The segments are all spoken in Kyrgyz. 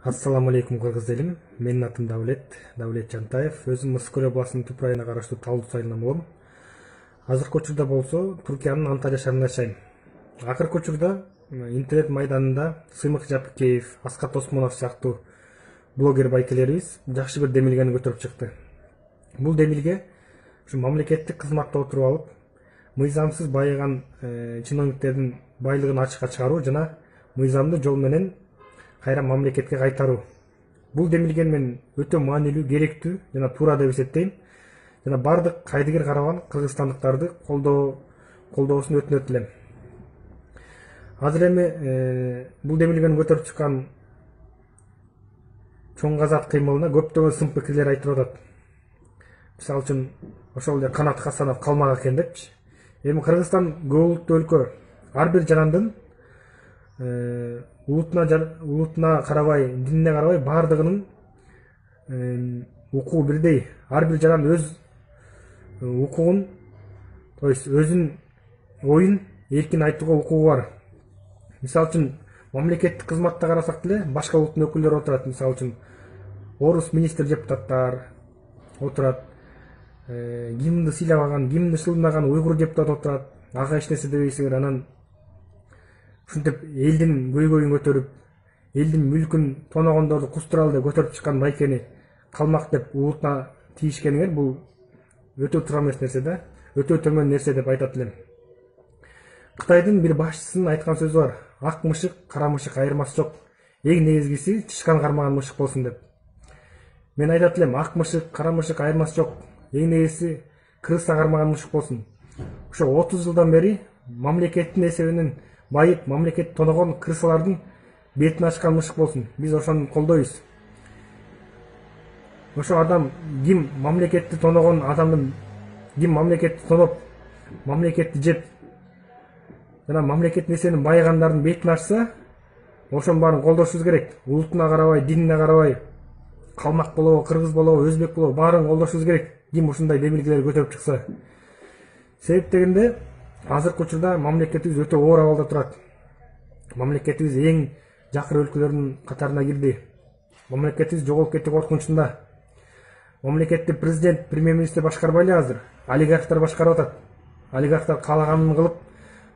Ассаламу алейкум кыргыз элим. Менин атым Давлет Жантаев. Өзүм Мысыр областынын Түп районуна караштуу Талдуу сайылынан болом. Азыркы учурда болсо Түркиянын Анталия шаарында жашайм. Акыркы учурда интернет майданында Сыймык Жапыкеев, Аскат Осмонов сыяктуу блогер байкелерибиз жакшы бир демилгени көтөрүп чыкты. Бул демилге ушу мамлекеттик кызматта отуруп алып, мыйзамсыз байыган чиновниктердин байлыгын ачыкка чыгаруу жана мыйзамдуу жол менен кайра мамлекетке кайтаруу. Бул демилгени мен өтө маанилүү, керектүү жана туура деп эсептейм. Жана бардык кайдыгер карабан кыргызстандыктарды колдоосун өтүнөт элем. Азыр эми бул демилгени көтөрүп чыккан чоң казат кыймылына көптөгөн сын пикирлер айтылып атат. Мисалы үчүн ошол эле Канат Хасанов калмак экен депчи. Эми Кыргызстан көп улуттуу өлкө. Ар бир жарандын улутуна карабай, динине карабай бардыгынын укугу бирдей. Ар бир жаран өз укугун, то есть өзүнүн оюн эркин айтууга укугу бар. Мисалы үчүн мамлекеттик кызматта карасак деле башка улуттун өкүлдөрү отурат. Мисалы үчүн орус министр депутаттар отурат. Гимнди сыйлабаган, гимнди шылдамаган уйгур депутат отурат. Ага эч нерсе дебейсиңер. Анан ушинтип элдин көйгөйүн көтөрүп, элдин мүлкүн тоногондорду кустуралы деп көтөрүп чыккан байкени калмак деп улутуна тийишкениңер бул өтө туура эмес нерсе да, өтө төмөн нерсе деп айтат элем. Кытайдын бир башчысынын айткан сөзү бар. Ак мышык, кара мышык айырмасы жок. Эң негизгиси тышкан кармаган мышык болсун деп. Мен айтат элем, ак мышык, кара мышык айырмасы жок. Эң негизгиси крыса кармаган мышык болсун. Ошо 30 жылдан бери мамлекеттин эсебинен байып, мамлекет тоногон крысалардын бетин ачкан мышык болсун. Биз ошону колдойбуз. Ошо адам ким мамлекетти тоногон адамдын, ким мамлекетти тоноп, мамлекетти жеп, жана мамлекеттин эсебинен байыгандардын бетин ачса, ошонун баарын колдошубуз керек. Улутуна карабай, динине карабай, калмак болобу, кыргыз болобу, өзбек болобу, баарын колдошубуз керек. Ким ушундай демилгелер көтөрүп чыкса. Себеп дегенде азыркы учурда мамлекетибиз өтө оор абалда турат. Мамлекетибиз эң жакыр өлкөлөрдүн катарына кирди. Мамлекетибиз жоголуп кетти коркунучунда. Мамлекетти президент, премьер-министр башкарбай эле азыр. Олигархтар башкарып атат. Олигархтар каалаганын кылып,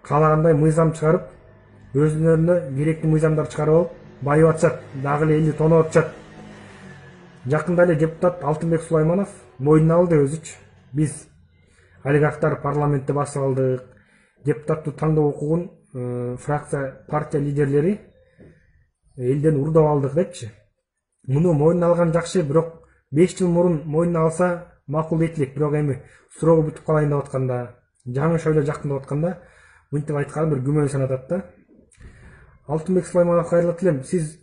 каалагандай мыйзам чыгарып, өзүнөрүнө керектүү мыйзамдар чыгарып алып, байып атышат, дагы эле элди тоноп атышат. Жакында эле депутат Алтынбек Сулайманов мойнуна алды өзүчү. Биз олигархтар парламентте басып алдык. Депутаттуу тандоо укугун фракция, партия лидерлери элден урдап алдык депчи. Муну мойнуна алган жакшы, бирок 5 жыл мурун мойнуна алса макул дейт элек. Бирок эми суроо бүтүп калайын деп атканда, жаңы шойло жакын деп атканда, мынтип айтканы бир күмөн санатат да. Алтынбек Сулайманов кайрылат элем. Сиз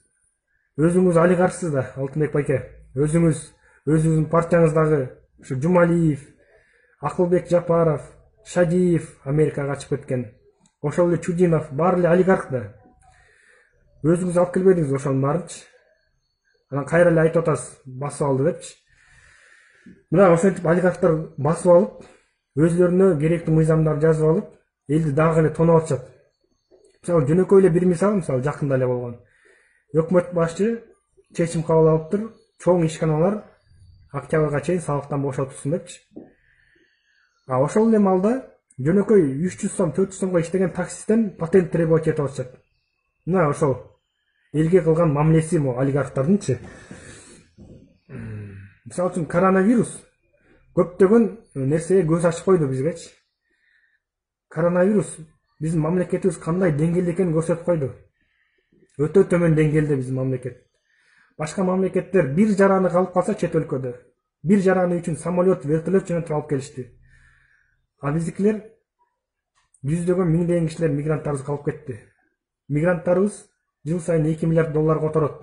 өзүңүз олигархсыз да, Алтынбек байке. Өзүңүздүн партияңыздагы ушу Жумалиев, Акылбек Жапаров, Шадиев Америкага качып кеткен. Ошол эле Чудинов баары эле олигарх да. Өзүңүз алып келбедиңиз ошонун баарынчы. Анан кайра эле айтып атасыз, басып алды депчи. Мына ошентип олигархтар басып алып, өзлөрүнө керектүү мыйзамдарды жазып алып, элди дагы эле тоноп атышат. Мисалы жөнөкөй эле бир мисал, жакында эле болгон. Өкмөт башчы чечим кабыл алыптыр, чоң ишканалар октябрга чейин салыктан бошотулсун депчи. Ошол эле маалда жөнөкөй 300 сом, 400 сомго иштеген таксисттен патент требовать этип атышат. Мына ошол элге кылган мамилеси олигархтардынчы. Мисалы үчүн коронавирус көптөгөн нерсеге көз ачып койду бизгечи. Коронавирус биздин мамлекетибиз кандай деңгээлде экенин көрсөтүп койду. Өтө төмөн деңгээлде биздин мамлекет. Башка мамлекеттер бир жараны калып калса чет өлкөдө, бир жараны үчүн самолет, вертолет жөнөтүп алып келишти. Биздикилер жүздөгөн миңдеген кишилер мигранттарыбыз калып кетти. Мигранттарыбыз жыл сайын 2 миллиард доллар которот.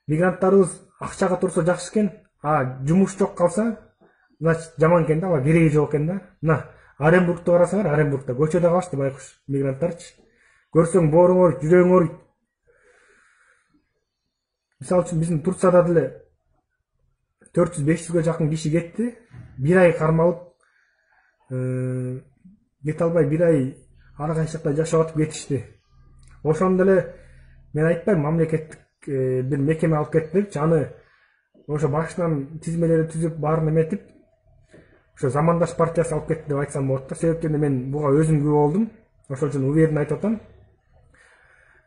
Мигранттарыбыз акчага турса жакшы экен, жумуш жок калса, значит жаман экен да, кереги жок экен да. Мына Оренбургту карасаңар, Оренбургда көчөдө калышты байкуш мигранттарчы. Көрсөң бооруң ооруйт, жүрөгүң ооруйт. Мисалы үчүн биздин Турцияда деле 400-500ге жакын киши кетти. Бир ай кармалып, кете албай бир ай ар кайсы жакта жашап атып кетишти. Ошондо эле мен айтпайм мамлекеттик бир мекеме алып кетип, аны ошо башынан тизмелери түзүп, баарын эметип, ошо замандаш партиясы алып кетти деп айтсам болот да. Себептен мен буга өзүм күбө болдум. Ошол үчүн уверен айтып атам.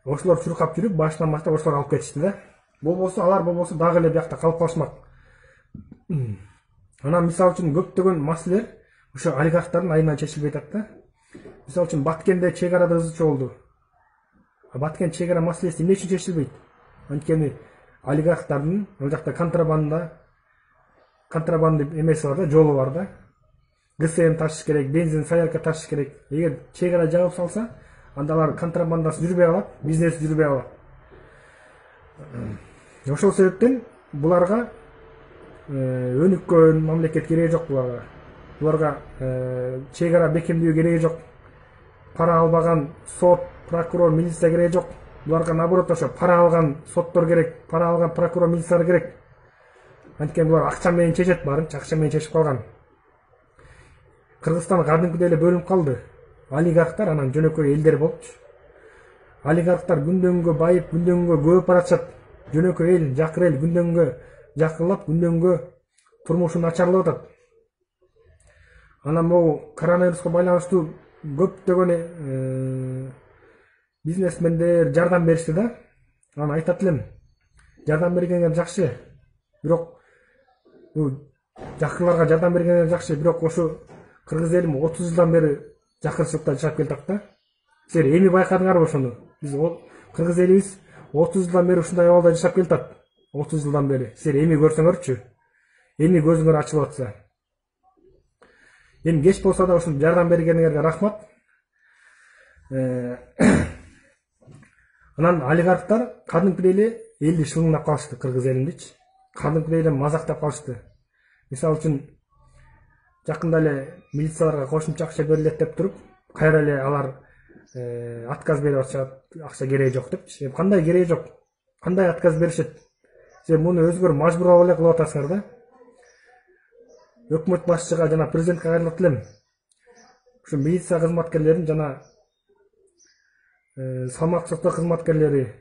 Ошолор чуркап жүрүп, башынан баштап ошолор алып кетишти да. Алар болбосо дагы эле биякта калып калышмак. Анан мисалы үчүн көптөгөн маселелер ошо олигархтардын айынан чечилбей атат да. Мисалы үчүн Баткенде чек ара ызычу болду. Баткен чек ара маселеси эмне үчүн чечилбейт? Анткени олигархтардын ал жакта контрабанда эмеси бар да, жолу бар да. ГСМ ташыш керек, бензин, солярка ташыш керек. Эгер чек ара жабып салса, анда алар контрабандасы жүрбөй калат, бизнеси жүрбөй калат. Ошол себептен буларга өнүккөн мамлекет кереги жок буларга. Буларга чек ара бекемдөө кереги жок. Пара албаган сот, прокурор, милиция кереги жок. Буларга наоборот ошо пара алган соттор керек, пара алган прокурор, милициялар керек. Анткени булар акча менен чечет, барынча акча менен чечип калган. Кыргызстан кадимкидей эле бөлүнүп калды. Олигархтар анан жөнөкөй элдер болчу. Олигархтар күндөн күнгө байып, күндөн күнгө көбөйүп баратышат. Жөнөкөй эл, жакыр эл күндөн күнгө жакырлап, күндөн күнгө турмушу начарлап атат. Анан бул коронавируска байланыштуу көптөгөн бизнесмендер жардам беришти да. Анан айтат элем, жардам бергениңер жакшы. Бирок жакырларга жардам бергениңер жакшы, бирок ошо кыргыз элим 30 жылдан бери жакырчылыкта жашап келатат да. Силер эми байкадыңарбы ошону? Биз кыргыз элибиз 30 жылдан бери ушундай абалда жашап келатат. 30 жылдан бери. Силер эми көрсөңөрчү. Эми көзүңөр ачылып атса. Эми кеч болсо да ушундай жардам бергениңерге рахмат. Анан олигархтар кадимкидей эле элди шылыңдап калышты, кыргыз элиндичи. Кадимкидей эле мазактап калышты. Мисалы үчүн жакында эле милицияларга кошумча акча берилет деп туруп, кайра эле алар отказ берип атышат, акча кереги жок депчи. Кандай кереги жок? Кандай отказ беришет? Сен муну өзгөр мажбурлап эле кылып атасыңар да. Өкмөт башчыга жана президентке кайрылат элем. Ушу милиция кызматкерлерин жана салмак сактоо кызматкерлери,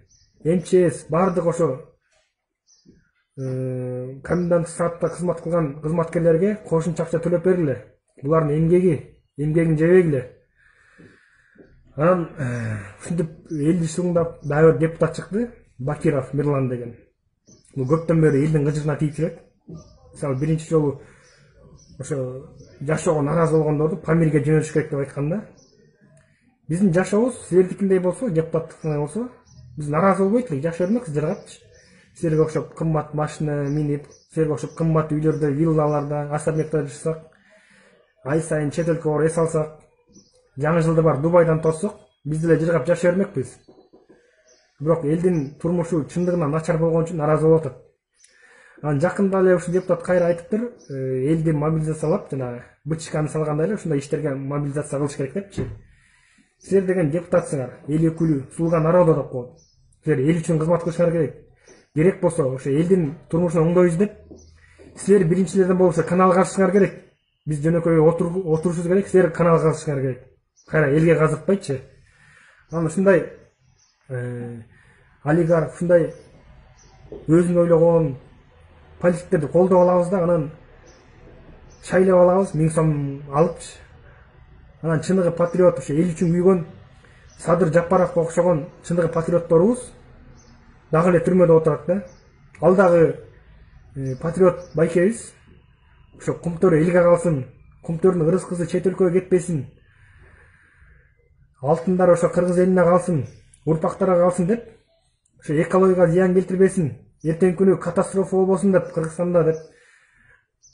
МЧС бардык ошо комендант саатта кызмат кылган кызматкерлерге кошумча акча төлөп бергиле. Булардын эмгегин жебегиле. Анан ушинтип элди шылыңдап дагы бир депутат чыкты, Бакиров Мирлан деген. Бул көптөн бери элдин кыжыгына тийип жүрөт. Мисалы биринчи жолу ошо жашоого наразы болгондорду Памирге жөнөтүш керек деп айтканда, биздин жашообуз силердикиндей болсо, депутаттыкындай болсо, биз наразы болбойт элек, жашай бермек силергачы. Силерге окшоп кымбат машина минип, силерге окшоп кымбат үйлөрдө, виллаларда, асарбекте жашасак, ай сайын чет өлкөгө барып эс алсак, жаңы жылды бар Дубайдан тоссок, биз деле жыргап жашай бермекпиз. Бирок элдин турмушу чындыгынан начар болгон үчүн наразы болуп атат. Анан жакында эле ушул депутат кайра айтыптыр, элди мобилизациялап, жана БЧКны салгандай эле ушундай иштерге мобилизация кылыш керек депчи. Силер деген депутатсыңар, эл өкүлү, слуга народа деп коет. Силер эл үчүн кызмат кылышыңар керек. Керек болсо ошо элдин турмушун оңдойбуз деп, силер биринчилерден болсо каналга ачышыңар керек. Биз жөнөкөй отурушубуз керек, силер каналга ачышыңар керек. Кайра элге казыкпайчы. Анан ушундай олигарх, ушундай өзүн ойлогон политиктерди колдоп алабыз да, анан шайлап алабыз, 1000 сом алыпчы. Анан чыныгы патриот, ошо эл үчүн күйгөн Садыр Жапаровго окшогон чыныгы патриотторубуз дагы эле түрмөдө отурат да. Ал дагы патриот байкебиз. Ошо кумтөр элге калсын, кумтөрдүн ырыс кызы чет өлкөгө кетпесин, алтындар ошо кыргыз элине калсын, урпактарга калсын деп, ошо экологияга зыян келтирбесин, эртеңки күнү катастрофа болбосун деп Кыргызстанда деп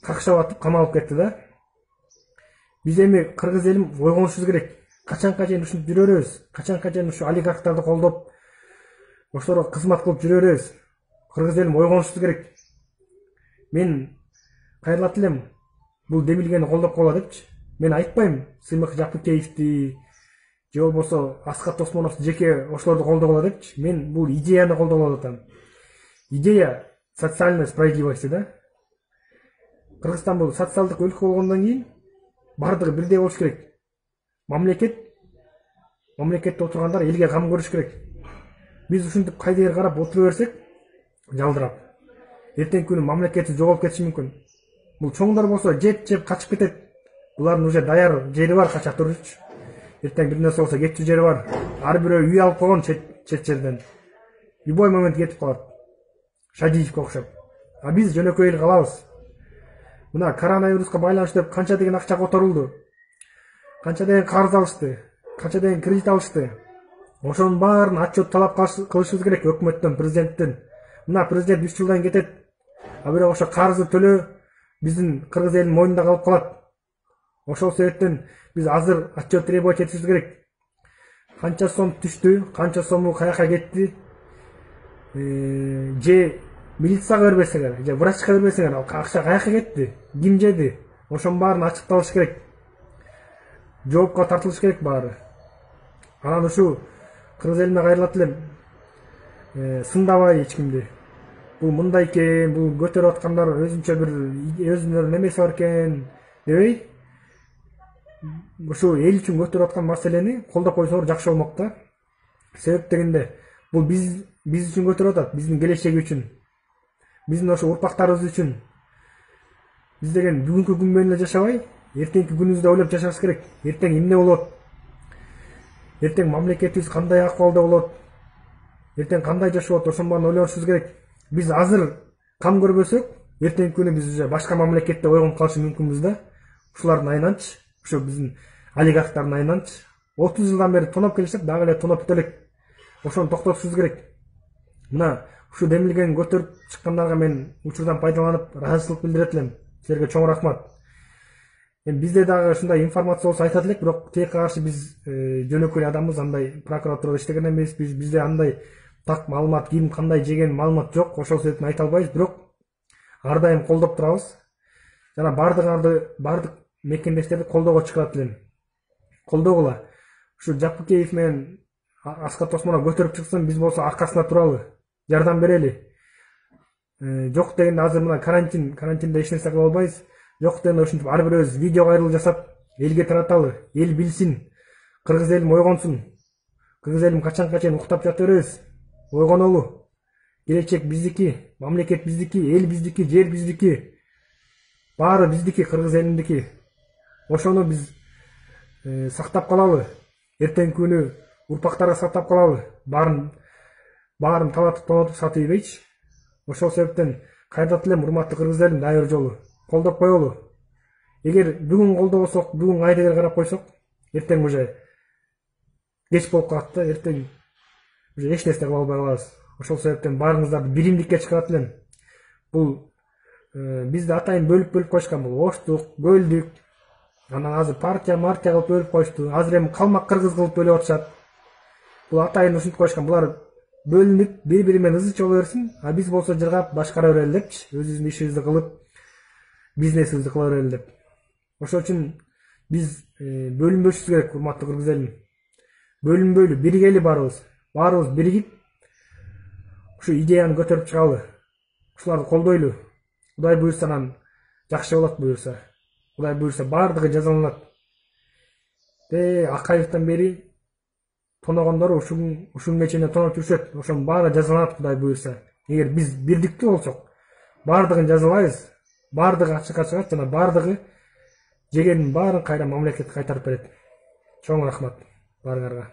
какшап атып камалып кетти да. Биз эми кыргыз элим ойгонушубуз керек. Качанка чейин ушинтип жүрө беребиз? Качанка чейин ушу олигархтарды колдоп, ошолорго кызмат кылып жүрө беребиз? Кыргыз элим ойгонушубуз керек. Мен кайрылат элем, бул Демилгени колдоп коела депчи. Мен айтпайм Сыймык Жакупкеевди же болбосо Аскат Осмоновду жеке ошолорду колдоп коела депчи. Мен бул идеяны колдоп атам. Идея социальной справедливости да. Кыргызстан бул социалдык өлкө болгондон кийин бардыгы бирдей болуш керек. Мамлекетте отургандар элге кам көрүш керек. Биз ушинтип кайдыгер карап отура берсек, жалдырап. Эртеңки күнү мамлекети жоголуп кетиши мүмкүн. Бул чоңдор болсо жеп качып кетет. Булардын уже даяр жери бар кача турчу. Эртең бир нерсе болсо кетчү жери бар. Ар бирөө үй алып койгон чет жерден. Любой момент кетип калат. Шадиевке окшоп. А биз жөнөкөй эл калабыз. Мына коронавируска байланыштуу деп канча деген акча которулду. Канча деген карыз алышты. Канча деген кредит алышты. Ошонун баарын отчет талап кылышыбыз керек өкмөттөн, президенттен. Мына президент 3 жылдан кетет. А бирок ошо карызды төлөө биздин кыргыз элинин мойнунда калып калат. Ошол себептен биз азыр отчет требовать этишибиз керек. Канча сом түштү, канча сому каяка кетти. Же милицияга бербесеңер, же врачка бербесеңер, акча каяка кетти, ким жеди? Ошонун баарын ачыкталыш керек. Жоопко тартылыш керек баары. Анан ушу кыргыз элине кайрылат элем. Сындабай эч кимди. Бул мындай экен, бул көтөрүп аткандар өзүнчө бир өзүнүн немеси бар экен дебей, ушу эл үчүн көтөрүп аткан маселени колдоп койсоңор жакшы болмок да. Себеп дегенде бул биз үчүн көтөрүп атат, биздин келечеги үчүн. Биздин ошо урпактарыбыз үчүн. Биз деген бүгүнкү күн менен эле жашабай, эртеңки күнүбүздү ойлоп жашашыбыз керек. Эртең эмне болот? Эртең мамлекетибиз кандай акыбалда болот? Эртең кандай жашоот? Ошонун баарын ойлонушубуз керек. Биз азыр кам көрбөсөк, эртеңки күнү биз уже башка мамлекетте ойгонуп калышы мүмкүнбүз да. Ушулардын айынан,ч ошо биздин олигархтардын айынан,ч 30 жылдан бери тоноп келишет, дагы эле тоноп бүтө элек. Ошону токтотушубуз керек. Мына ушу демилгени көтөрүп чыккандарга мен учурдан пайдаланып ыраазычылык билдирет элем. Силерге чоң рахмат. Бизде дагы ушундай информация болсо айтат элек, бирок тилекке каршы биз жөнөкөй адамбыз, андай прокуратурада иштеген эмеспиз. Бизде андай так маалымат, ким кандай жеген маалымат жок. Ошол себептен айта албайбыз, бирок ар дайым колдоп турабыз. Жана бардык мекендештерди колдоого чакырат элем. Колдогула. Ушу Жапыкеев менен Аскат Осмонов көтөрүп чыксын, биз болсо аркасында туралы, жардам берели. Жок дегенде азыр мына карантинде эч нерсе кыла албайбыз. Жок дегенде ушинтип ар бирөөбүз видео кайрылуу жасап, элге тараталы, эл билсин, кыргыз элим ойгонсун. Кыргыз элим качанга чейин уктап жата беребиз? Ойгонолу. Келечек биздики, мамлекет биздики, эл биздики, жер биздики. Баары биздики, кыргыз элиндики. Ошону биз сактап калалы. Эртеңки күнү урпактарга сактап калалы. Баарын талатып тонотуп сатып ийбейчи. Ошол себептен кайдат элем, урматтуу кыргыз элим, дагы бир жолу колдоп коелу. Эгер бүгүн колдобосок, бүгүн айдегер карап койсок, эртең уже кеч болуп калат да, эртең уже эч нерсе кыла албай калабыз. Ошол себептен баарыңыздарды биримдикке чакырат элем. Бул бизди атайын бөлүп коюшкан, бул оштук, көлдүк. Анан азыр партия кылып бөлүп коюшту. Азыр эми калмак кыргыз кылып бөлүп атышат. Бул атайын ушинтип коюшкан. Булар бөлүнүп, бири-бири менен ызы чыга берсин, а биз болсо жыргап башкара берели депчи, өзүбүздүн ишибизди кылып, бизнесибизди кыла берели деп. Ошол үчүн биз бөлүнбөшүбүз керек, урматтуу кыргыз элим. Бөлүнбөйлү, биригели баарыбыз. Баарыбыз биригип, ушу идеяны көтөрүп чыгалы. Ушуларды колдойлу. Кудай буйрса анан жакшы болот буйрса. Кудай буйрса баардыгы жазаланат. Акаевден бери тоногондору ушуга чейин тоноп жүрүшөт. Ошонун баары жазаланат, Кудай буйрса. Эгер биз бирдиктүү болсок, баардыгын жазалайбыз. Баардыгы ачыкка чыгат жана баардыгы жегенин баарын кайра мамлекетке кайтарып берет. Чоң рахмат баарыңарга.